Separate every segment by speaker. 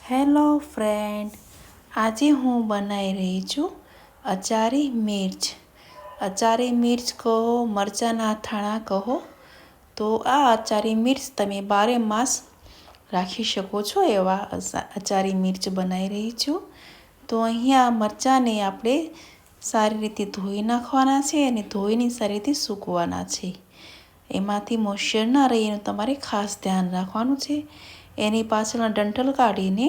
Speaker 1: Hello friend, આજે હું બનાવી રહી છું અચારી મિર્ચ. અચારી મિર્ચ કહો, મરચાંના અથાણા કહો, તો આ અચારી મિર્ચ તમે 12 માસ રાખી શકો છો એવા અચારી મિર્ચ બનાવી રહી છું. તો અહીંયા મરચાંને આપણે સારી રીતે ધોઈ નાખવાના છે અને ધોઈને સારી રીતે સૂકવવાના છે. એમાંથી મોઇશ્ચર ના રહે એનું તમારે ખાસ ધ્યાન રાખવાનું છે. એની પાછળના ડંઠલ કાઢીને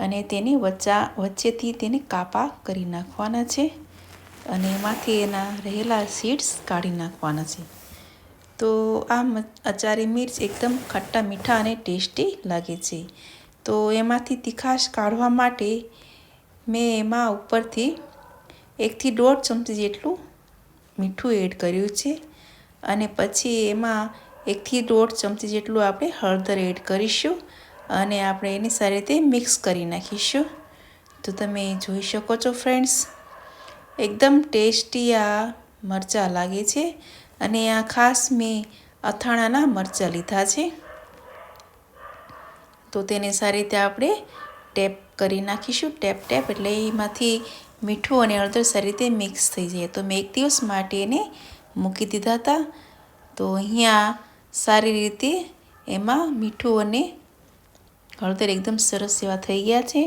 Speaker 1: અને તેને વચ્ચેથી તેને કાપા કરી નાખવાના છે અને એમાંથી એના રહેલા સીડ્સ કાઢી નાખવાના છે. તો આ અચારી મિર્ચ એકદમ ખટ્ટા મીઠા અને ટેસ્ટી લાગે છે. તો એમાંથી તીખાશ કાઢવા માટે મેં એમાં ઉપરથી 1 થી 1.5 ચમચી જેટલું મીઠું એડ કર્યું છે અને પછી એમાં 1 થી 1.5 ચમચી જેટલું આપણે હળદર એડ કરીશું અને આપણે એને સારી રીતે મિક્સ કરી નાખીશું. તો તમે જોઈ શકો છો ફ્રેન્ડ્સ, એકદમ ટેસ્ટી આ મરચાં લાગે છે અને આ ખાસ મેં અથાણાના મરચાં લીધા છે. તો તેને સારી રીતે આપણે ટેપ કરી નાખીશું. ટેપ એટલે એમાંથી મીઠું અને હળદર સારી રીતે મિક્સ થઈ જાય. તો મેં 1 દિવસ માટે એને મૂકી દીધા હતા. તો અહીંયા સારી રીતે એમાં મીઠું અને હળદર એકદમ સરસ એવા થઈ ગયા છે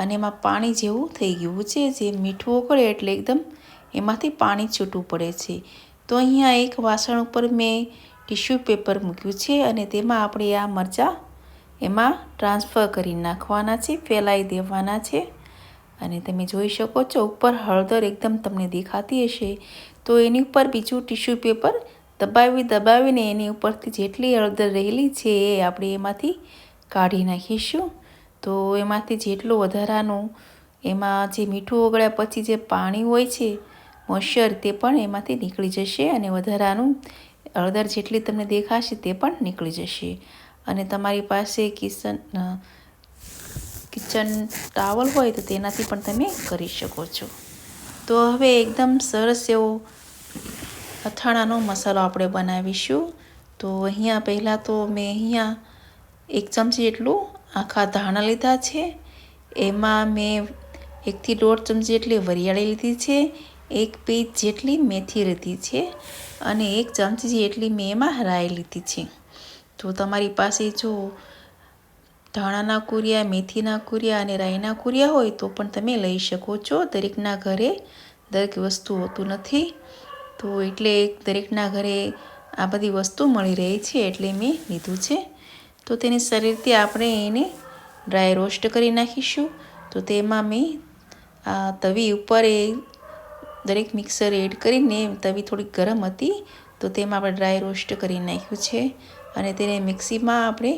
Speaker 1: અને એમાં પાણી જેવું થઈ ગયું છે. જે મીઠું ઓગળે એટલે એકદમ એમાંથી પાણી છૂટું પડે છે. તો અહીંયા એક વાસણ ઉપર મેં ટીશ્યુ પેપર મૂક્યું છે અને તેમાં આપણે આ મરચાં એમાં ટ્રાન્સફર કરી નાખવાના છે, ફેલાઈ દેવાના છે. અને તમે જોઈ શકો છો ઉપર હળદર એકદમ તમને દેખાતી હશે. તો એની ઉપર બીજું ટીશ્યુ પેપર દબાવીને એની ઉપરથી જેટલી હળદર રહેલી છે એ આપણે એમાંથી કાઢી નાખીશું. તો એમાંથી જેટલું વધારાનું એમાં જે મીઠું ઓગળ્યા પછી જે પાણી હોય છે મોઇશ્ચર, તે પણ એમાંથી નીકળી જશે અને વધારાનું હળદર જેટલી તમને દેખાશે તે પણ નીકળી જશે. અને તમારી પાસે કિચન ટાવલ હોય તો તેનાથી પણ તમે કરી શકો છો. તો હવે એકદમ સરસ એવો અથાણાનો મસાલો આપણે બનાવીશું. તો અહીંયા પહેલાં તો મેં 1 ચમચી જેટલું આખા ધાણા લીધા છે. એમાં મેં 1 થી 1.5 ચમચી જેટલી વરિયાળી લીધી છે, 1 પીસ જેટલી મેથી લીધી છે અને 1 ચમચી જેટલી મેં એમાં રાઈ લીધી છે. તો તમારી પાસે જો ધાણાના કુરિયા, મેથીના કુરિયા અને રાઈના કુરિયા હોય તો પણ તમે લઈ શકો છો. દરેકના ઘરે દરેક વસ્તુ હોતું નથી. તો એટલે દરેકના ઘરે આ બધી વસ્તુ મળી રહે છે એટલે મેં લીધું છે. તો તેને સારી રીતે આપણે એને ડ્રાય રોસ્ટ કરી નાખીશું. તો તેમાં મેં આ તવી ઉપર દરેક મિક્સર એડ કરીને, તવી થોડીક ગરમ હતી તો તેમાં આપણે ડ્રાય રોસ્ટ કરી નાખ્યું છે અને તેને મિક્સીમાં આપણે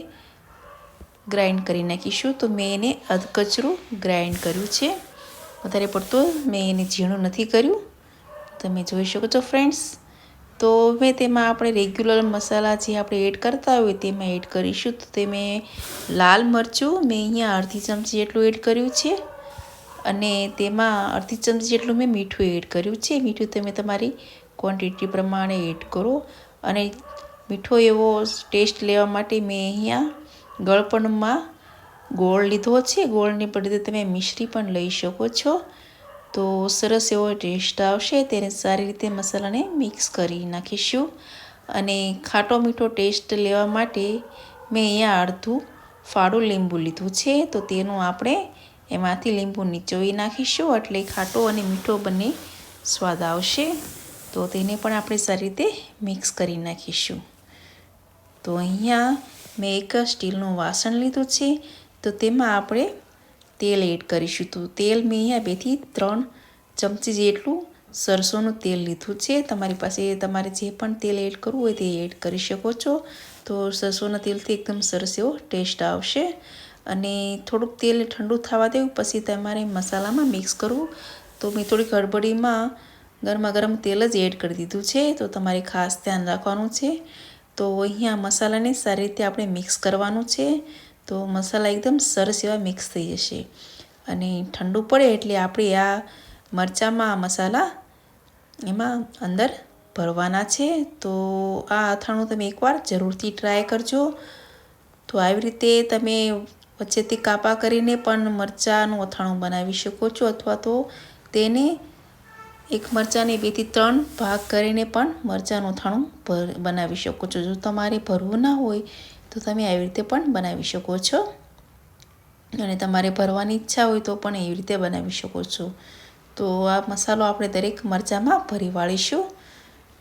Speaker 1: ગ્રાઇન્ડ કરી નાખીશું. તો મેં એને અધકચરું ગ્રાઇન્ડ કર્યું છે, વધારે પડતું મેં એને ઝીણું નથી કર્યું. તમે જોઈ શકો છો ફ્રેન્ડ્સ. તો હવે તેમાં આપણે રેગ્યુલર મસાલા જે આપણે એડ કરતા હોય તેમાં એડ કરીશું. તો તે મેં લાલ મરચું મેં અહીંયા અડધી ચમચી જેટલું એડ કર્યું છે અને તેમાં અડધી ચમચી જેટલું મેં મીઠું એડ કર્યું છે. મીઠું તમે તમારી ક્વોન્ટિટી પ્રમાણે એડ કરો અને મીઠો એવો ટેસ્ટ લેવા માટે મેં અહીંયા ગળપણમાં ગોળ લીધો છે. ગોળની બદલે તમે મિશ્રી પણ લઈ શકો છો. તો સરસ એવો ટેસ્ટ આવશે. તેને સારી રીતે મસાલાને મિક્સ કરી નાખીશું અને ખાટો મીઠો ટેસ્ટ લેવા માટે મેં અહીંયા અડધું ફાડું લીંબુ લીધું છે. તો તેનું આપણે એમાંથી લીંબુ નીચોવી નાખીશું એટલે ખાટો અને મીઠો બંને સ્વાદ આવશે. તો તેને પણ આપણે સારી રીતે મિક્સ કરી નાખીશું. તો અહીંયા મેં એક સ્ટીલનું વાસણ લીધું છે. તો તેમાં આપણે તેલ એડ કરીશું. તો તેલ મેં અહીંયા 2 થી 3 ચમચી જેટલું સરસોનું તેલ લીધું છે. તમારી પાસે તમારે જે પણ તેલ એડ કરવું હોય તે એડ કરી શકો છો. તો સરસોના તેલથી એકદમ સરસ એવો ટેસ્ટ આવશે અને થોડુંક તેલ ઠંડુ થવા દેવું પછી તમારે મસાલામાં મિક્સ કરવું. તો મેં થોડીક હળબડીમાં ગરમા ગરમ તેલ જ એડ કરી દીધું છે. તો તમારે ખાસ ધ્યાન રાખવાનું છે. તો અહીંયા મસાલાને સારી રીતે આપણે મિક્સ કરવાનું છે. તો મસાલા એકદમ સરસ એવા મિક્સ થઈ જશે અને ઠંડુ પડે એટલે આપણે આ મરચાંમાં મસાલા એમાં અંદર ભરવાના છે. તો આ અથાણું તમે એકવાર જરૂરથી ટ્રાય કરજો. તો આવી રીતે તમે વચ્ચેથી કાપા કરીને પણ મરચાંનું અથાણું બનાવી શકો છો, અથવા તો તેને એક મરચાંને 2 થી 3 ભાગ કરીને પણ મરચાંનું અથાણું બનાવી શકો છો. જો તમારે ભરવું ના હોય તો તમે આવી રીતે પણ બનાવી શકો છો, અને તમારે ભરવાની ઈચ્છા હોય તો પણ એવી રીતે બનાવી શકો છો. તો આ મસાલો આપણે દરેક મરચાંમાં ભરી વાળીશું.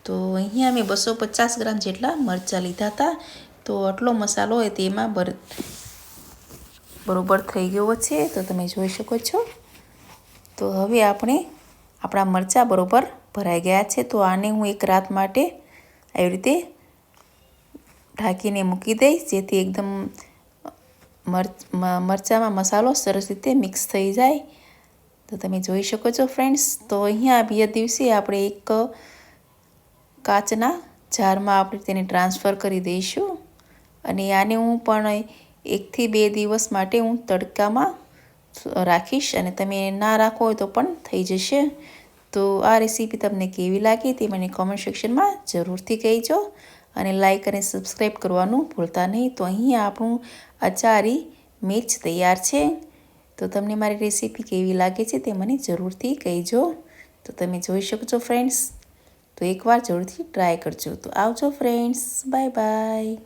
Speaker 1: તો અહીંયા મેં 250 ગ્રામ જેટલા મરચાં લીધા હતા. તો આટલો મસાલો હોય તેમાં બરોબર થઈ ગયો છે, તો તમે જોઈ શકો છો. તો હવે આપણા મરચાં બરોબર ભરાઈ ગયા છે. તો આને હું એક રાત માટે આવી રીતે ઢાંકીને મૂકી દઈશ, જેથી એકદમ મરચાંમાં મસાલો સરસ રીતે મિક્સ થઈ જાય. તો તમે જોઈ શકો છો ફ્રેન્ડ્સ. તો અહીંયા બીજા દિવસે આપણે એક કાચના જારમાં આપણે તેને ટ્રાન્સફર કરી દઈશું, અને આને હું પણ 1 થી 2 દિવસ માટે હું તડકામાં રાખીશ, અને તમે ના રાખો હોય તો પણ થઈ જશે. તો આ રેસીપી તમને કેવી લાગી તે મને કોમેન્ટ સેક્શનમાં જરૂરથી કહેજો, અને લાઈક અને સબસ્ક્રાઈબ કરવાનું ભૂલતા નહીં. તો અહીંયા આપણું અચારી મિર્ચ તૈયાર છે. તો તમને મારી રેસીપી કેવી લાગે છે તે મને જરૂરથી કહેજો. તો તમે જોઈ શકો છો ફ્રેન્ડ્સ. તો એકવાર જરૂરથી ટ્રાય કરજો. તો આવજો ફ્રેન્ડ્સ, બાય બાય.